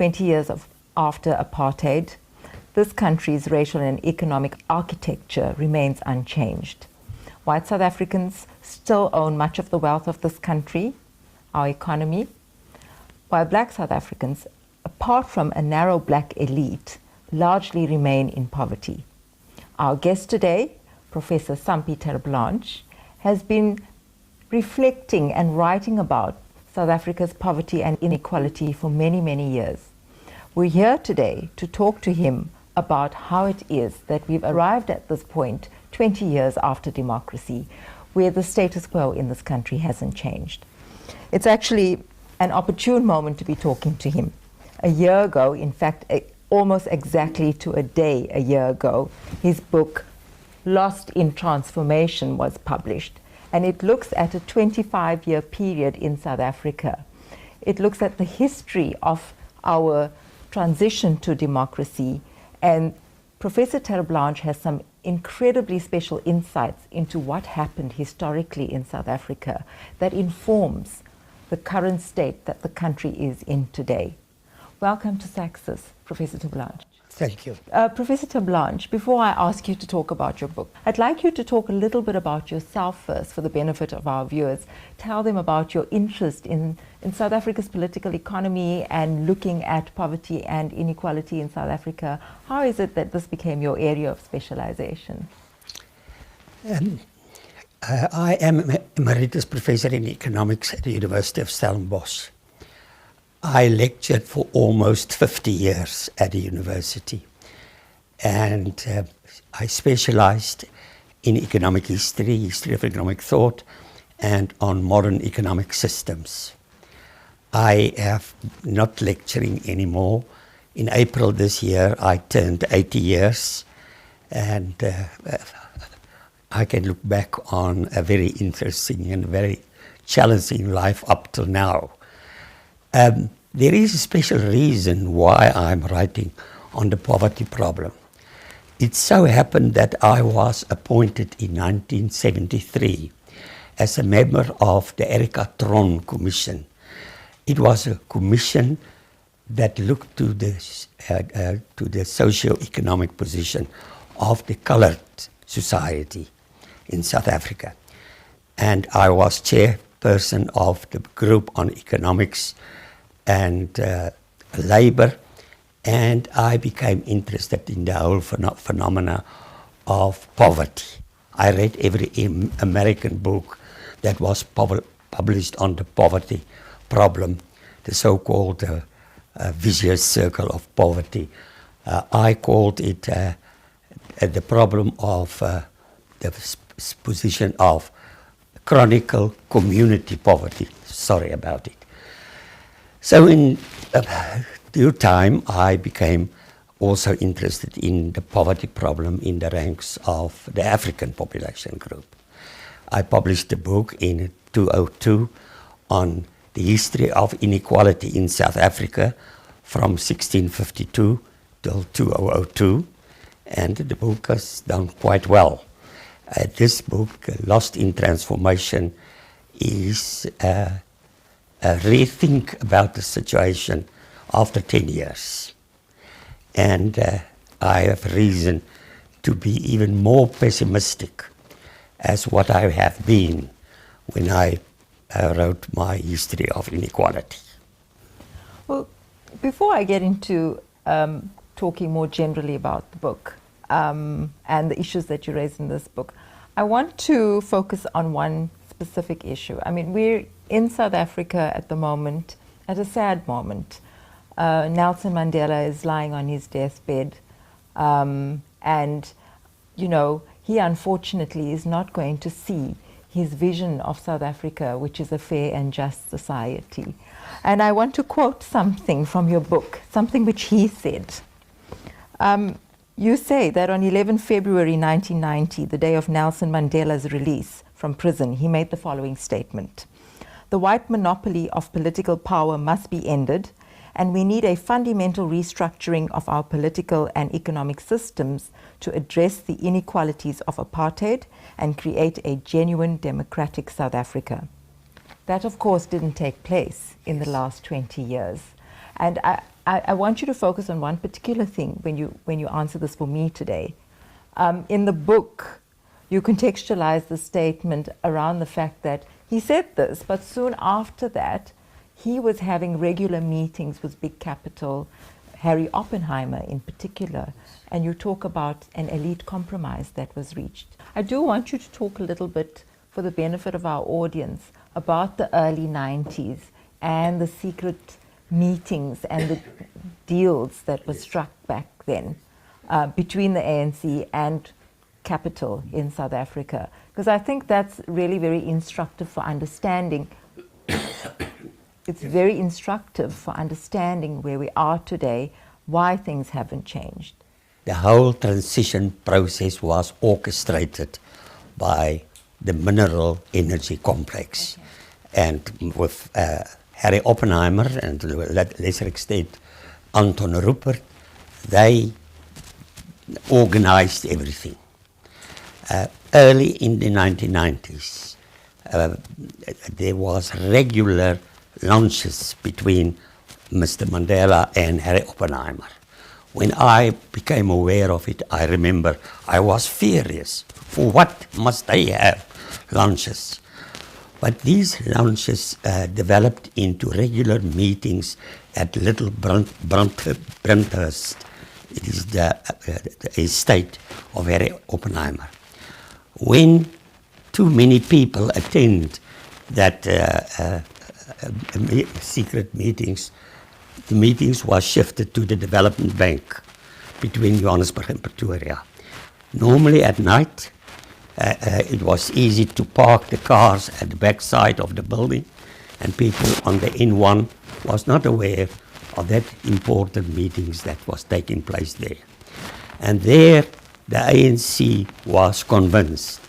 20 years after apartheid, this country's racial and economic architecture remains unchanged. White South Africans still own much of the wealth of this country, our economy, while black South Africans, apart from a narrow black elite, largely remain in poverty. Our guest today, Professor Sampie Terblanche, has been reflecting and writing about South Africa's poverty and inequality for many, many years. We're here today to talk to him about how it is that we've arrived at this point 20 years after democracy, where the status quo in this country hasn't changed. It's actually an opportune moment to be talking to him. A year ago, in fact, almost exactly to a day a year ago, his book, Lost in Transformation, was published. And it looks at a 25-year period in South Africa. It looks at the history of our transition to democracy. And Professor Terblanche has some incredibly special insights into what happened historically in South Africa that informs the current state that the country is in today. Welcome to Saxis, Professor Terblanche. Thank you. Professor Terblanche, before I ask you to talk about your book, I'd like you to talk a little bit about yourself first for the benefit of our viewers. Tell them about your interest in South Africa's political economy and looking at poverty and inequality in South Africa. How is it that this became your area of specialization? I am emeritus professor in economics at the University of Stellenbosch. I lectured for almost 50 years at the university, and I specialized in economic history, history of economic thought, and on modern economic systems. I am not lecturing anymore. In April this year, I turned 80 years, and I can look back on a very interesting and very challenging life up till now. There is a special reason why I'm writing on the poverty problem. It so happened that I was appointed in 1973 as a member of the Erica Tron Commission. It was a commission that looked to the socio-economic position of the colored society in South Africa. And I was chairperson of the group on economics and labor, and I became interested in the whole phenomena of poverty. I read every American book that was published on the poverty problem, the so-called vicious circle of poverty. I called it the problem of the position of chronic community poverty. Sorry about it. So in due time, I became also interested in the poverty problem in the ranks of the African population group. I published a book in 2002 on the history of inequality in South Africa from 1652 till 2002, and the book has done quite well. This book, Lost in Transformation, is a rethink about the situation after 10 years. And I have reason to be even more pessimistic as what I have been when I wrote my history of inequality. Well, before I get into talking more generally about the book and the issues that you raised in this book, I want to focus on one specific issue. I mean, we're in South Africa at the moment, at a sad moment. Nelson Mandela is lying on his deathbed, and, you know, he unfortunately is not going to see his vision of South Africa, which is a fair and just society. And I want to quote something from your book, something which he said. You say that on 11 February 1990, the day of Nelson Mandela's release from prison, he made the following statement: "The white monopoly of political power must be ended, and we need a fundamental restructuring of our political and economic systems to address the inequalities of apartheid and create a genuine democratic South Africa." That, of course, didn't take place in the last 20 years. And I want you to focus on one particular thing when you answer this for me today. In the book, you contextualize the statement around the fact that he said this, but soon after that, he was having regular meetings with big capital, Harry Oppenheimer in particular, and you talk about an elite compromise that was reached. I do want you to talk a little bit, for the benefit of our audience, about the early 90s and the secret meetings and the deals that were struck back then between the ANC and capital in South Africa. Because I think that's really very instructive for understanding. It's very instructive for understanding where we are today, why things haven't changed. The whole transition process was orchestrated by the mineral energy complex. Okay. And with Harry Oppenheimer and to a lesser extent Anton Rupert, they organized everything. Early in the 1990s, there was regular lunches between Mr. Mandela and Harry Oppenheimer. When I became aware of it, I remember I was furious. For what must they have lunches? But these lunches developed into regular meetings at Little Brunthurst. It is the estate of Harry Oppenheimer. When too many people attend that secret meetings, the meetings were shifted to the development bank between Johannesburg and Pretoria. Normally at night, it was easy to park the cars at the back side of the building, and people on the N1 was not aware of that important meetings that was taking place there. And there, the ANC was convinced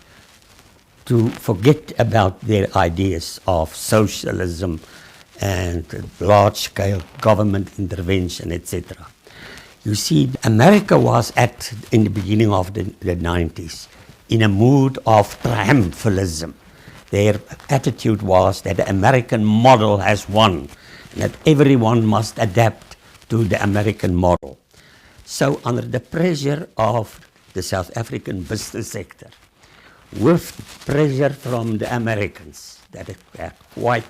to forget about their ideas of socialism and large-scale government intervention, etc. You see, America was in the beginning of the 90s, in a mood of triumphalism. Their attitude was that the American model has won, and that everyone must adapt to the American model. So under the pressure of the South African business sector, with pressure from the Americans that had quite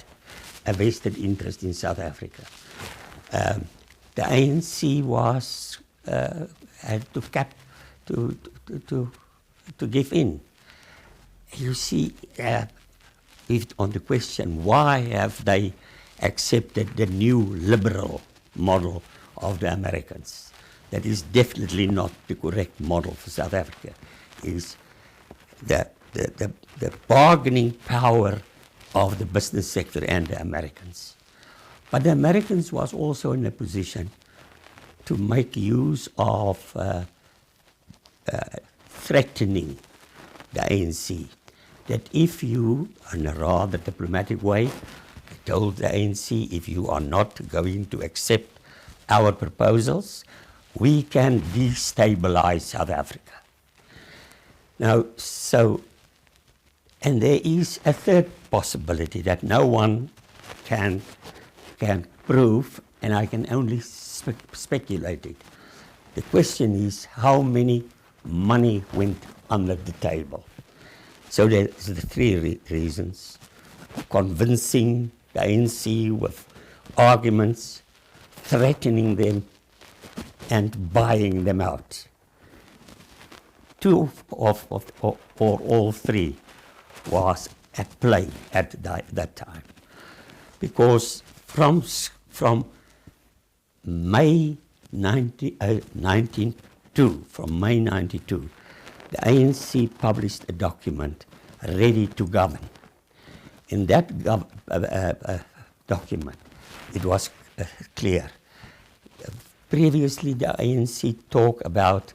a vested interest in South Africa, the ANC was had to give in. You see, on the question, why have they accepted the new liberal model of the Americans? That is definitely not the correct model for South Africa. Is the bargaining power of the business sector and the Americans. But the Americans was also in a position to make use of threatening the ANC. That if you, in a rather diplomatic way, told the ANC, if you are not going to accept our proposals, we can destabilize South Africa. Now, and there is a third possibility that no one can prove, and I can only speculate it. The question is how many money went under the table. So there's the three reasons: convincing the ANC with arguments, threatening them, and buying them out. Two or all three was at play at that time, because from May 1992, the ANC published a document, Ready to Govern. In that document, it was clear. Previously, the ANC talked about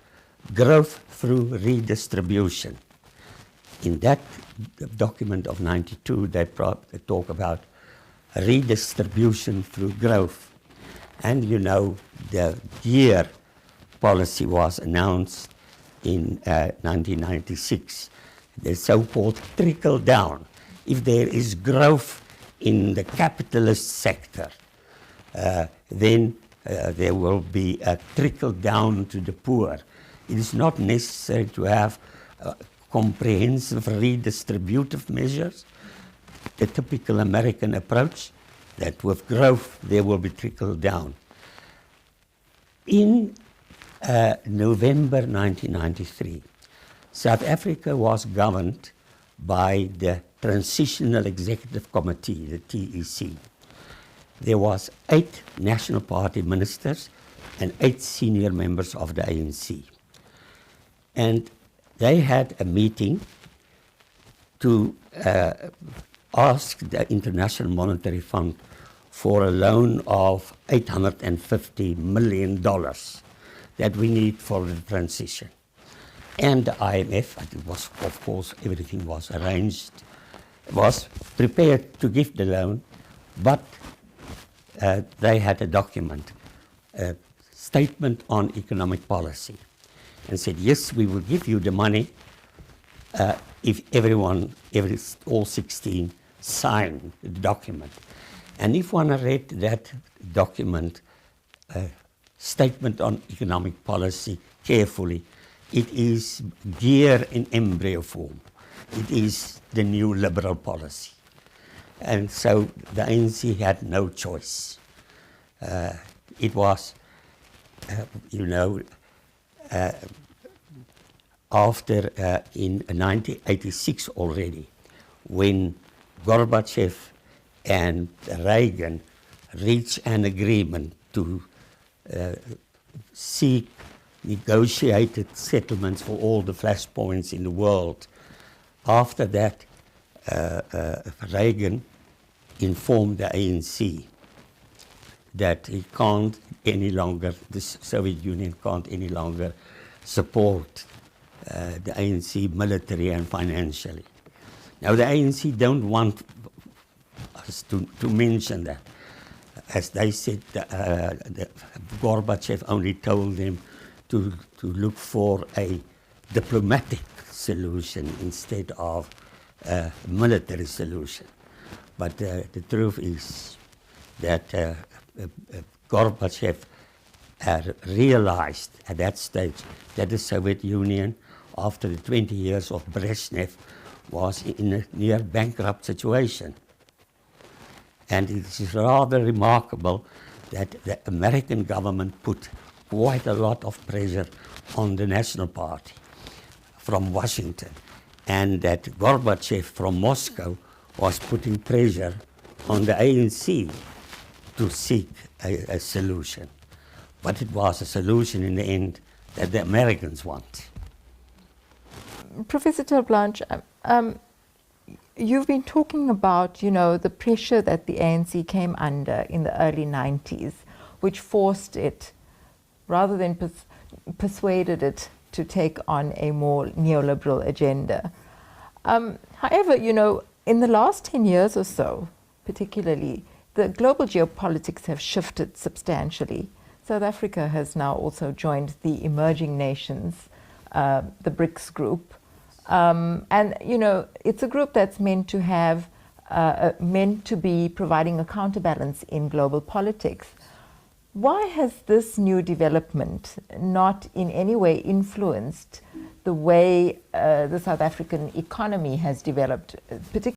growth through redistribution. In that document of 92, they talk about redistribution through growth. And you know, the year policy was announced in 1996, the so-called trickle down. If there is growth in the capitalist sector, then there will be a trickle down to the poor. It is not necessary to have comprehensive redistributive measures, the typical American approach, that with growth there will be trickle down. In November 1993, South Africa was governed by the Transitional Executive Committee, the TEC. There was 8 National Party ministers and 8 senior members of the ANC. And they had a meeting to ask the International Monetary Fund for a loan of $850 million that we need for the transition. And the IMF, it was, of course, everything was arranged, was prepared to give the loan, but they had a document, a statement on economic policy, and said, yes, we will give you the money if all 16 sign the document. And if one read that document, statement on economic policy carefully, it is gear in embryo form. It is the new liberal policy. And so the ANC had no choice. It was, after in 1986 already, when Gorbachev and Reagan reached an agreement to seek negotiated settlements for all the flashpoints in the world. After that, Reagan informed the ANC that he can't any longer, the Soviet Union can't any longer support the ANC military and financially. Now the ANC don't want us to mention that. As they said, Gorbachev only told them to look for a diplomatic solution instead of a military solution. But the truth is that Gorbachev realized at that stage that the Soviet Union, after the 20 years of Brezhnev, was in a near bankrupt situation. And it is rather remarkable that the American government put quite a lot of pressure on the National Party from Washington, and that Gorbachev from Moscow was putting pressure on the ANC to seek a solution. But it was a solution in the end that the Americans want. Professor Terblanche, you've been talking about, the pressure that the ANC came under in the early 90s, which forced it, rather than persuaded it to take on a more neoliberal agenda. However, in the last 10 years or so, particularly, the global geopolitics have shifted substantially. South Africa has now also joined the emerging nations, the BRICS group. And it's a group that's meant to be providing a counterbalance in global politics. Why has this new development not in any way influenced the way the South African economy has developed, particularly